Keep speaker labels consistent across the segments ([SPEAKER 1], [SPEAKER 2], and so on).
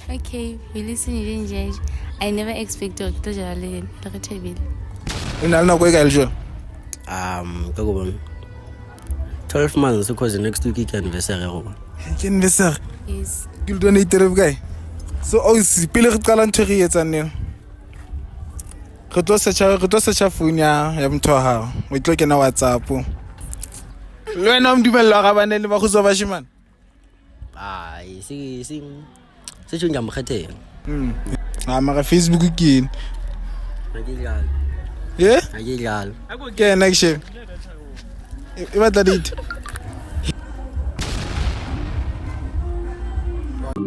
[SPEAKER 1] Okay, we listen in judge. I never expected to jale le re thabile.
[SPEAKER 2] Ina le nako e kae le jwale?
[SPEAKER 3] Ka go bona 12 months because next week ke anniversary ya rona.
[SPEAKER 2] Ke anniversary.
[SPEAKER 1] Yes.
[SPEAKER 2] Ke le donate re kae? So si pele re qala ntho re etsang neng? Re tlo searcha phone ya motho wa hao. O tlo kena WhatsApp. Le wena o mdumella ga bane le ba go tsoa bashimane?
[SPEAKER 3] Se tshwenga mokgetheng.
[SPEAKER 2] Mara Facebook ke eng?
[SPEAKER 3] Ha ke jalo.
[SPEAKER 2] Yeah?
[SPEAKER 3] Ha ke jalo.
[SPEAKER 2] Ke ena ke shebe. E batla date.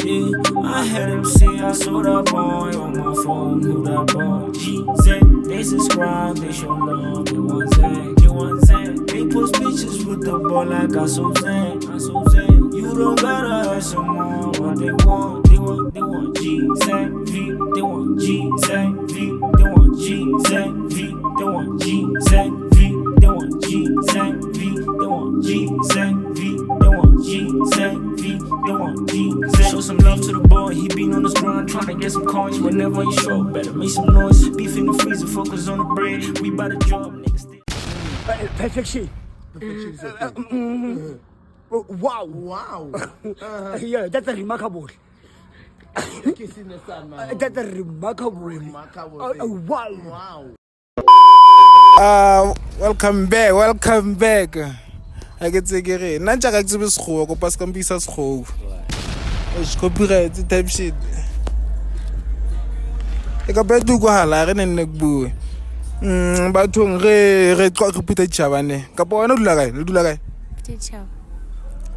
[SPEAKER 4] I had him see I saw that boy on my phone, who that boy? G-Z, they subscribe, they show love, get one Zen. They post pictures with the boy like I so Zen. You don't gotta ask them more what they want. They want G-Z, V, they want G-Z, V, they want G-Z, V, they want G-Z, V, they want G-Z, V, they want G-Z, V, they want G-Z, V, they want G-Z. Show some love to the boy, he been on his grind, trying to get some coins. Whenever you show, better make some noise. Beef in the freezer, focus on the bread. We bout to job, niggas still.
[SPEAKER 5] Perfection. Wow. Yeah, that's a remarkable. That's a remarkable. Wow.
[SPEAKER 2] Welcome back. I get to get it. Nanja ka tsebe sekgowa go pass kampisa sekgowa. It's copyright type shit. E ka betu go hala re nne bue. Bathong re tlo re puta tšhabane. Ka bona le dula kae?
[SPEAKER 1] Teacher.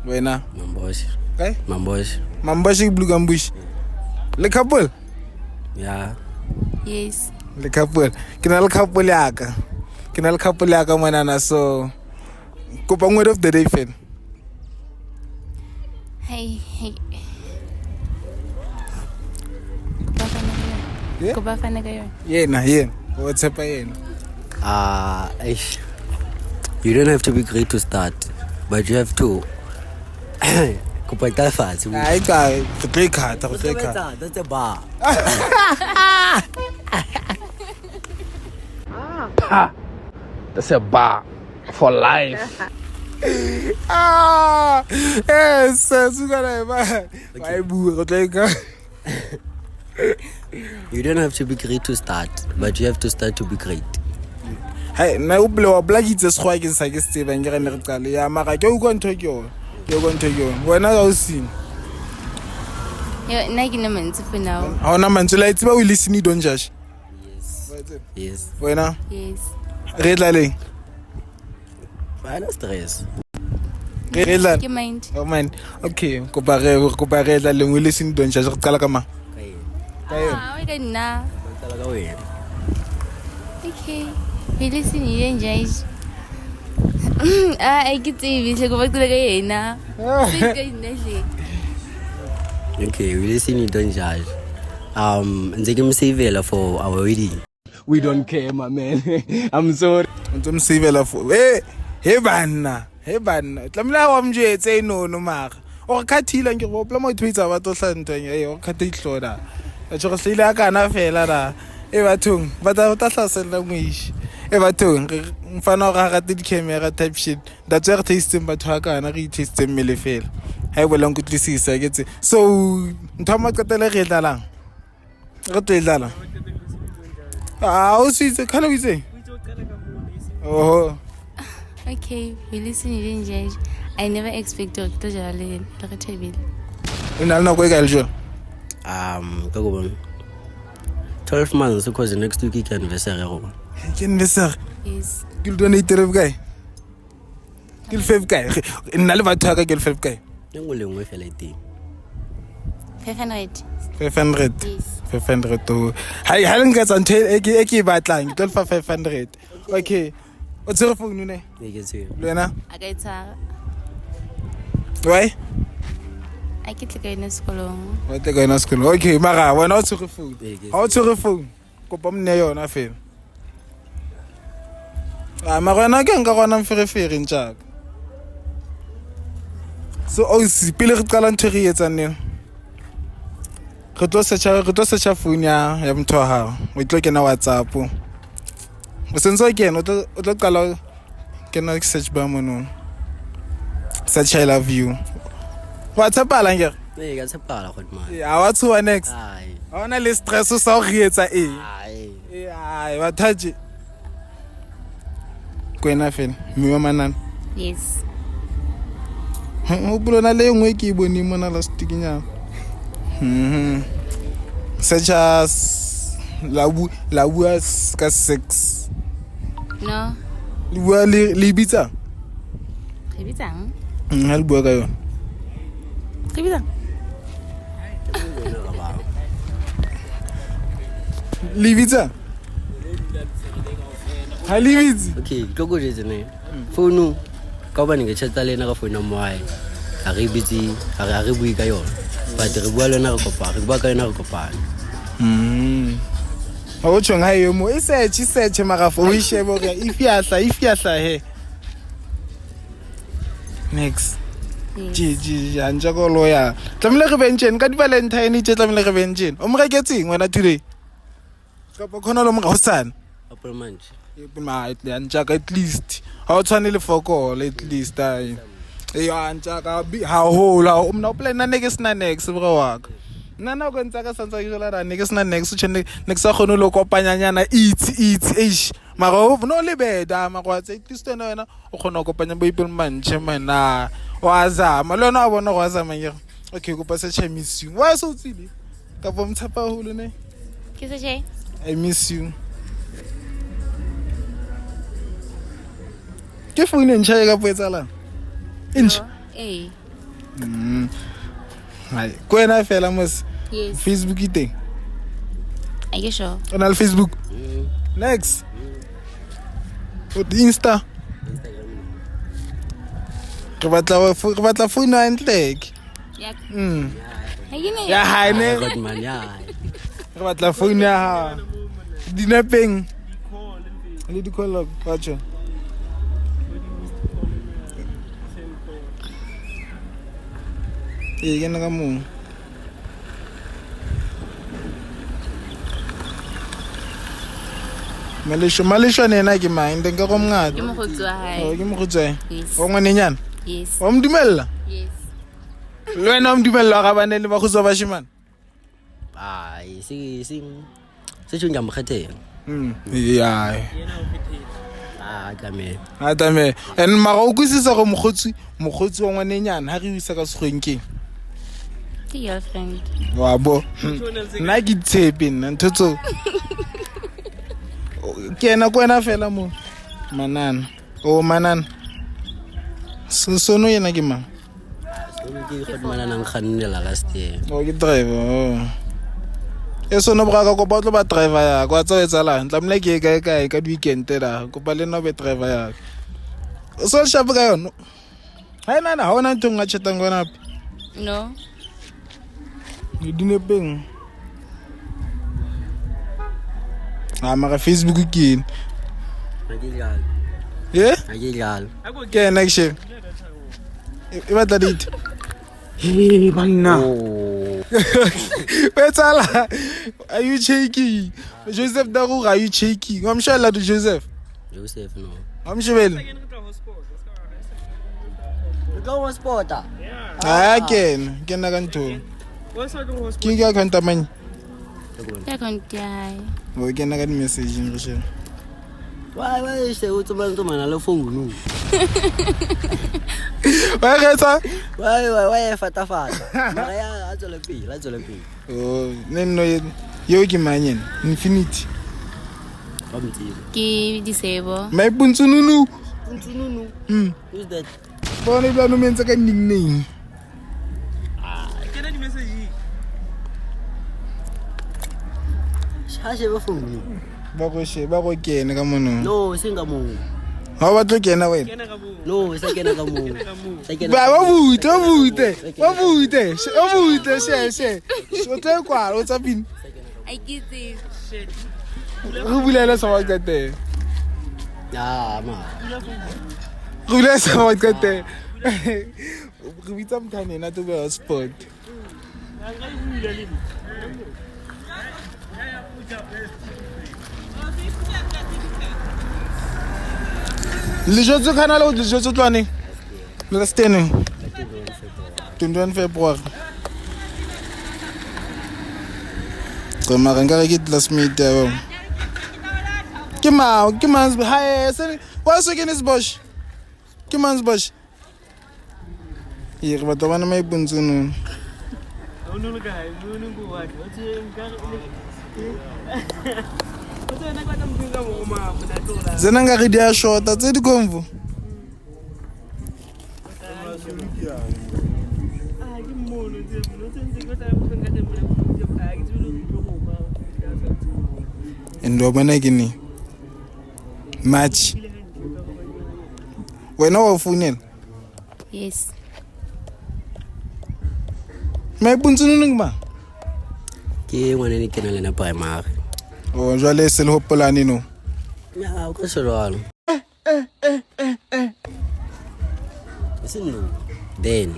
[SPEAKER 2] Wena.
[SPEAKER 3] Mambosh.
[SPEAKER 2] Kae?
[SPEAKER 3] Mambosh
[SPEAKER 2] Blue Gambush. Le couple?
[SPEAKER 3] yeah.
[SPEAKER 1] Yes.
[SPEAKER 2] Le couple. Ke na le couple ya ka mona so kopa word of the day fan.
[SPEAKER 1] Hey.
[SPEAKER 2] Yeah?
[SPEAKER 1] Kuba fana kayo.
[SPEAKER 2] Yena. What's up yena?
[SPEAKER 3] You don't have to be great to start, but you have to kupata fast.
[SPEAKER 2] Ai ka re khata.
[SPEAKER 3] That's a bar.
[SPEAKER 2] That's a bar for life. Yes, you gotta buy boo
[SPEAKER 3] You don't have to be great to start, but you have to start to be great.
[SPEAKER 2] Hey, na o ble wa blagitse segwa ke sa ke tseba ngere ne re qale ya mara ke go ntho ke yona. Wena ga o sine.
[SPEAKER 1] Yo, na ke na mentse for now.
[SPEAKER 2] Ha ona mantse la itse ba o listen don't judge.
[SPEAKER 3] Yes.
[SPEAKER 2] Wena
[SPEAKER 1] Yes.
[SPEAKER 2] re tlaleng.
[SPEAKER 3] No stress.
[SPEAKER 2] Re tla.
[SPEAKER 1] Ke mind.
[SPEAKER 2] Oh man. Okay, kopa re tlaleng o listen don't judge re qala ka ma.
[SPEAKER 1] We ka nna.
[SPEAKER 3] Talaga wena.
[SPEAKER 1] Okay. We listen in judge. I get TV se go bakela ka yena. Se ka nna le.
[SPEAKER 3] Okay, we listen, you don't judge. Nze ke msavela for our wedding.
[SPEAKER 2] We don't care, my man. I'm sorry. Ntse msavela for. Hey banna. Tlamela wa mjetse no mara. O khathila nke go pla mo ithuitsa ba to hlanteng o khathe ihloda. A tshego sile aka na fela da. E bathong ba ta hlasela mwishi. E bathong mfana ga rate di camera type shit. That's where tasting batho ga kana re tasting mele fela. Hai bolang go tlisisa ke tse. So ntoma qetele re tlalang. Re tlalang. O sitse kana o itse. Oh.
[SPEAKER 1] Okay, we listen in judge. I never expected to jale le re thabile.
[SPEAKER 2] Ina le nako e kae le jwale?
[SPEAKER 3] Ka go bona 12 months because next week ke anniversary ya rona.
[SPEAKER 2] Ke anniversary.
[SPEAKER 1] Yes.
[SPEAKER 2] Ke le donate re kae? Ke le 5 kae? Nna le batho ka ke le 5 kae?
[SPEAKER 3] Lengwe fela iteng.
[SPEAKER 1] 500.
[SPEAKER 2] 500.
[SPEAKER 1] Yes.
[SPEAKER 2] 500 to. Hai ha le nka tsa ntho e ke batlang. Ke tlo fa 500. Okay. O tsere phone ne?
[SPEAKER 3] Ke tswe.
[SPEAKER 2] Le wena?
[SPEAKER 1] A ka itshara.
[SPEAKER 2] Why?
[SPEAKER 1] A ke tle ka ina sekolong.
[SPEAKER 2] Wa te ka ina sekolo. Okay, mara wena o tsere phone. Ha o tsere phone. Kopa mne yona fela. Mara wena ke nka gona mferefere ntjaka. So o si pele re qala ntho re etsang neng? Re tlo searcha phone ya motho wa hao. O tlo kena WhatsApp. O sentse o kena o tlo qala kena search bar mono. Search I love you. WhatsApp ala ngere?
[SPEAKER 3] Ee, ka tshepala god man.
[SPEAKER 2] Ya wa tswa next.
[SPEAKER 3] Ai.
[SPEAKER 2] Ha ona le stress o sa o rietsa
[SPEAKER 3] Ai.
[SPEAKER 2] ai bathaji. Kwena fela. Mme wa manana.
[SPEAKER 1] Yes.
[SPEAKER 2] O bulona le ngwe ke bone mona la stikinya. Such as la bua ka sex.
[SPEAKER 1] No.
[SPEAKER 2] Le bua le bitsa.
[SPEAKER 1] Re bitsang?
[SPEAKER 2] Ha le bua ka yona.
[SPEAKER 1] Re bitsang?
[SPEAKER 2] Le bitsa. Ha le bitsa.
[SPEAKER 3] Okay, tlo go jetse ne. Phone ka ba ne ke chatsa le na ka phone mo ai. Ha re bitsi, ha re bui ka yona. But re bua le na re kopa, re bua ka yona re kopana.
[SPEAKER 2] O tshong ha yo mo e search magafo o ishebo re if yahla he. Next. Ji anja go loya. Tlamile re benchen ka di Valentine tse tlamile re benchen. O mo reketseng wena today? Ka ba khona lo mo ga sana.
[SPEAKER 3] Apple manch.
[SPEAKER 2] Ma anja ka at least. Ha o tshwane le foko at least ai. Ya anja ka ha hola o mna o plan na next bro waka. Nana go ntsa ka santsa ke la ne ke sna next tshene next a khono lo kopanyanyana it's mara o no le beda mara tse kristone wena o khona go kopanya Bible manche mana o azama lona a bona go azama ngere okay go pasa che miss you wa so tsile ka bom tshapa holo ne
[SPEAKER 1] Ke se che?
[SPEAKER 2] I miss you ke phone ntsha ka poetsala inch
[SPEAKER 1] Eh.
[SPEAKER 2] hai kwena fela mos
[SPEAKER 1] Yes.
[SPEAKER 2] Facebook ite
[SPEAKER 1] Are you sure?
[SPEAKER 2] on al Facebook next Insta ke batla phone ya ntlek
[SPEAKER 1] Yeah.
[SPEAKER 2] ya
[SPEAKER 1] Yeah.
[SPEAKER 2] haine
[SPEAKER 3] God man, ya.
[SPEAKER 2] re batla phone ya ha dinapeng le di call batho ke na ka mo Malisho nena ke mang nka go mngata
[SPEAKER 1] Ke mogotsi wa hae.
[SPEAKER 2] ke mo gotswe
[SPEAKER 1] Yes.
[SPEAKER 2] o ngwanenyana
[SPEAKER 1] Yes.
[SPEAKER 2] wa mdumella
[SPEAKER 1] Yes.
[SPEAKER 2] le wena o mdumella ga bane le bagotso ba shimana
[SPEAKER 3] Ai, se tshonga mokgethela.
[SPEAKER 2] ya
[SPEAKER 3] Ah, tame.
[SPEAKER 2] atame and maga o kwisisa go mogotsi wa ngwanenyana ha re isa ka segwenkeng
[SPEAKER 1] Ke girlfriend.
[SPEAKER 2] wa bo nna ke tshepe nna ntotso ke ena kwena fela mo manana sono yena ke mang
[SPEAKER 3] Ke god man nang khannela last year.
[SPEAKER 2] o ke driver e sono bra ka kopa tlo ba driver ya kwa tsa etsalang tlamile ke kae ka weekend la kopa le no be driver ya so sharp ka yona ha nana ha ona ntonga chetang gona
[SPEAKER 1] No.
[SPEAKER 2] di dinepeng mara Facebook ke yeah
[SPEAKER 3] Agigal.
[SPEAKER 2] ke next year e batla date
[SPEAKER 5] Hey, banna.
[SPEAKER 3] Oh.
[SPEAKER 2] Petala are you shaky Joseph Daru are you shaky I'm sure to Joseph
[SPEAKER 3] Joseph no.
[SPEAKER 2] I'm sure
[SPEAKER 3] Go on spota.
[SPEAKER 2] ke na kanto ke ga kanta man
[SPEAKER 1] Ya konti ya hae.
[SPEAKER 2] o ke na ka di message re she
[SPEAKER 3] Why se o tsoma le phone.
[SPEAKER 2] wa getsa
[SPEAKER 3] Why fata. Mara ya a tsole pele.
[SPEAKER 2] oh nenno yo ke manyen infinity
[SPEAKER 3] Ba mtile.
[SPEAKER 1] Ke disable.
[SPEAKER 2] mai puntsununu
[SPEAKER 3] Who's that?
[SPEAKER 2] bona ba no mentse ka nickname
[SPEAKER 3] Shashe ba phone.
[SPEAKER 2] ba go kene ka mono
[SPEAKER 3] No, singa mo.
[SPEAKER 2] ha ba tlo kena wena
[SPEAKER 3] No, sa kena ka mo.
[SPEAKER 2] ba bute she o tla kwa o tsa pin
[SPEAKER 1] I get it.
[SPEAKER 2] re bulela sa wa tsate
[SPEAKER 3] Ya, ma.
[SPEAKER 2] re bulela sa wa tsate re bitsa mthane na to be hotspot Dijo tse kana le dijo tse tlwane. Le stene. 21 February. Mara nka re ke classmate ya bang. Ke mans hae se wa so ke Nisbosh. Ke Mansbosh. Ye re batho bana mai puntsono. Zena nga re dia shota tse di komvu. Ndo bana kini match wena wa funela
[SPEAKER 1] Yes.
[SPEAKER 2] mai puntsono ngba
[SPEAKER 3] ke ngwana ne ke na le na primary
[SPEAKER 2] o jwale se le hopolane no
[SPEAKER 3] ya o ka se jwalo no then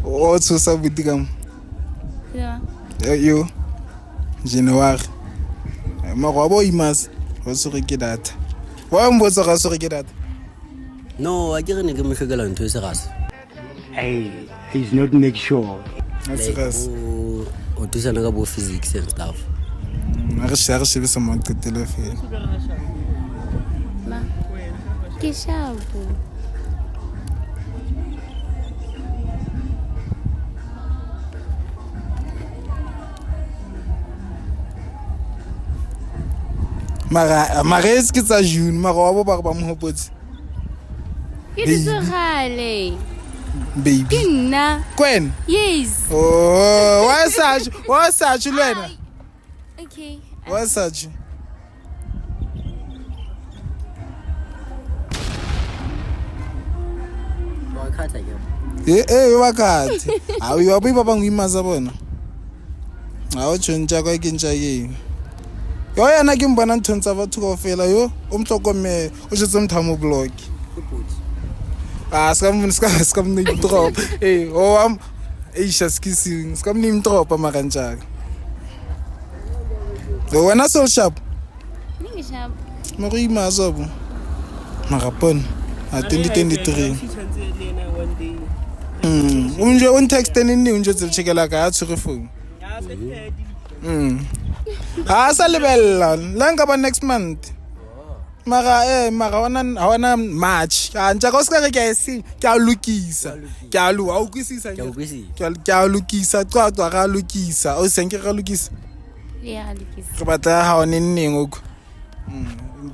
[SPEAKER 2] o tsosa butikam
[SPEAKER 1] Yeah.
[SPEAKER 2] yo January mara bo imas ho so re ke data wa mbotsa ga so re ke data
[SPEAKER 3] no a ke re ne ke mo hlokela ntho e se gase
[SPEAKER 5] Hey, he's not make sure.
[SPEAKER 2] that's gas
[SPEAKER 3] o tusana ka bo physics and stuff
[SPEAKER 2] re shebe sa mo qetele fe
[SPEAKER 1] Ma. Ke shapo.
[SPEAKER 2] mara es ke tsa June mara wa bo ba mo hopotse
[SPEAKER 1] Ke tsogale.
[SPEAKER 2] baby
[SPEAKER 1] Ke nna.
[SPEAKER 2] Kwen
[SPEAKER 1] Yes.
[SPEAKER 2] oh wa sa lwena
[SPEAKER 1] Okay.
[SPEAKER 2] wa sa
[SPEAKER 3] wa khatha ke
[SPEAKER 2] wa kathi awu wa bo bang imaza bona awu tshontsha kwa ke ntsa ke yo yana ke mbana nthontsa batho go fela yo o mtlokome o jetse mthamo block ska mne drop o am Aisha skissing ska mne drop makanjaka lo wena so sharp
[SPEAKER 1] Ninge shapo.
[SPEAKER 2] mo go imaza bo magapon a 2023 unje on text nini unje tshekela ka a tshwere phone ha sa lebella la nka ba next month mara wana March a ntja go ska re ke se ke a lukisa ke a lu a ukwisisa ke a lukisa twa ga lukisa o senke ga lukisa
[SPEAKER 1] Yeah, Lucas.
[SPEAKER 2] re batla ha one nneng o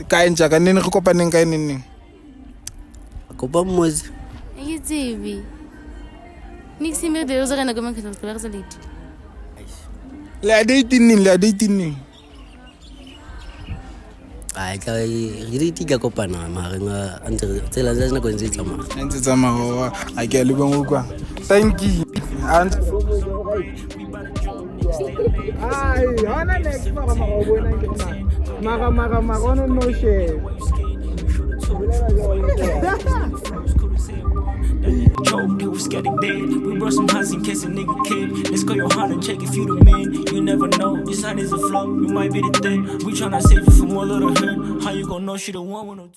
[SPEAKER 2] ka ntja ka nene re kopaneng ka nene
[SPEAKER 3] kopa mmozi
[SPEAKER 1] Ke tsebe. Nixi me de uzana kama ke tlo re late.
[SPEAKER 2] la date ning
[SPEAKER 3] ai ka re tika kopana magareng a ntse tsela tsa tsena go ntse tsamaya
[SPEAKER 2] ntse tsamaya a ke le bang ukwa thank you and ai hona next mara go bona ke mara ona no share
[SPEAKER 4] Choke, they were scared of dead. We brought some hands in case a nigga cave. Let's call your heart and check if you the man. You never know, this hand is a flop, you might be the thing. We tryna save you from all of the hurt. How you gon' know she the one with no